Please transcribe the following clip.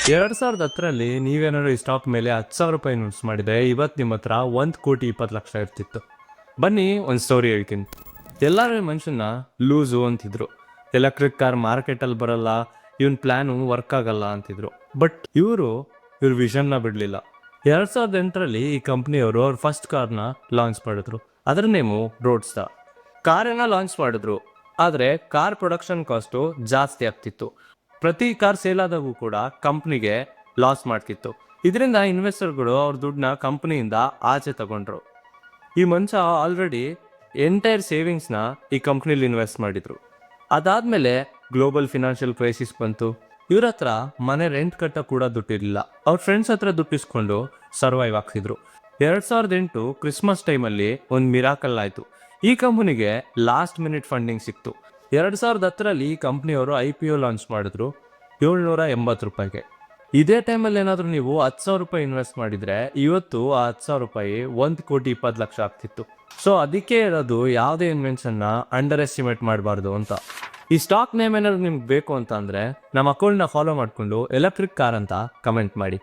2010ರಲ್ಲಿ ನೀವೇನಾದ್ರು ಈ ಸ್ಟಾಕ್ ಮೇಲೆ 10,000 ರೂಪಾಯಿ ಇನ್ವೆಸ್ಟ್ ಮಾಡಿದ್ರೆ ಇವತ್ತು ನಿಮ್ಮ ಹತ್ರ 1,20,00,000 ಇರ್ತಿತ್ತು. ಬನ್ನಿ ಒಂದು ಸ್ಟೋರಿ ಹೇಳ್ತೀನಿ. ಎಲ್ಲರೂ ಮನುಷ್ಯನ ಲೂಸು ಅಂತಿದ್ರು. ಎಲೆಕ್ಟ್ರಿಕ್ ಕಾರ್ ಮಾರ್ಕೆಟಲ್ಲಿ ಬರಲ್ಲ, ಇವನ್ ಪ್ಲಾನು ವರ್ಕ್ ಆಗಲ್ಲ ಅಂತಿದ್ರು. ಬಟ್ ಇವ್ರ ವಿಷನ್ನ ಬಿಡಲಿಲ್ಲ. 2008ರಲ್ಲಿ ಈ ಕಂಪ್ನಿಯವರು ಅವ್ರ ಫಸ್ಟ್ ಕಾರ್ನ ಲಾಂಚ್ ಮಾಡಿದ್ರು. ಅದರ ನೇಮು ರೋಡ್ಸ್ಟಾರ್. ಕಾರನ್ನ ಲಾಂಚ್ ಮಾಡಿದ್ರು, ಆದರೆ ಕಾರ್ ಪ್ರೊಡಕ್ಷನ್ ಕಾಸ್ಟು ಜಾಸ್ತಿ ಆಗ್ತಿತ್ತು. ಪ್ರತಿ ಕಾರ್ ಸೇಲ್ ಆದಾಗೂ ಕೂಡ ಕಂಪ್ನಿಗೆ ಲಾಸ್ ಮಾಡ್ತಿತ್ತು. ಇದರಿಂದ ಇನ್ವೆಸ್ಟರ್ಗಳು ಅವ್ರ ದುಡ್ಡನ್ನ ಕಂಪ್ನಿಯಿಂದ ಆಚೆ ತಗೊಂಡ್ರು. ಈ ಮನುಷ್ಯ ಆಲ್ರೆಡಿ ಎಂಟೈರ್ ಸೇವಿಂಗ್ಸ್ನ ಈ ಕಂಪ್ನಿಲಿ ಇನ್ವೆಸ್ಟ್ ಮಾಡಿದ್ರು. ಅದಾದ್ಮೇಲೆ ಗ್ಲೋಬಲ್ ಫಿನಾನ್ಷಿಯಲ್ ಕ್ರೈಸಿಸ್ ಬಂತು. ಇವ್ರ ಹತ್ರ ಮನೆ ರೆಂಟ್ ಕಟ್ಟ ಕೂಡ ದುಡ್ಡಿರಲಿಲ್ಲ. ಅವ್ರ ಫ್ರೆಂಡ್ಸ್ ಹತ್ರ ದುಡ್ಡಿಸ್ಕೊಂಡು ಸರ್ವೈವ್ ಆಗ್ತಿದ್ರು. 2008 ಕ್ರಿಸ್ಮಸ್ ಟೈಮಲ್ಲಿ ಒಂದು ಮಿರಾಕಲ್ ಆಯಿತು. ಈ ಕಂಪ್ನಿಗೆ ಲಾಸ್ಟ್ ಮಿನಿಟ್ ಫಂಡಿಂಗ್ ಸಿಕ್ತು. 2010ರಲ್ಲಿ ಈ ಕಂಪ್ನಿಯವರು IPO ಲಾಂಚ್ ಮಾಡಿದ್ರು 780 ರೂಪಾಯಿಗೆ. ಇದೇ ಟೈಮಲ್ಲಿ ಏನಾದರೂ ನೀವು 10,000 ರೂಪಾಯಿ ಇನ್ವೆಸ್ಟ್ ಮಾಡಿದ್ರೆ ಇವತ್ತು ಆ 10,000 ರೂಪಾಯಿ 1,20,00,000 ಆಗ್ತಿತ್ತು. ಸೊ ಅದಕ್ಕೆ ಇರೋದು ಯಾವುದೇ ಇನ್ವೆನ್ಷನ್ನ ಅಂಡರ್ ಎಸ್ಟಿಮೇಟ್ ಮಾಡಬಾರ್ದು ಅಂತ. ಈ ಸ್ಟಾಕ್ ನೇಮ್ ಏನಾದ್ರು ನಿಮ್ಗೆ ಬೇಕು ಅಂತ ಅಂದರೆ ನಮ್ಮ ಅಕೌಂಟ್ನ ಫಾಲೋ ಮಾಡಿಕೊಂಡು ಎಲೆಕ್ಟ್ರಿಕ್ ಕಾರ್ ಅಂತ ಕಮೆಂಟ್ ಮಾಡಿ.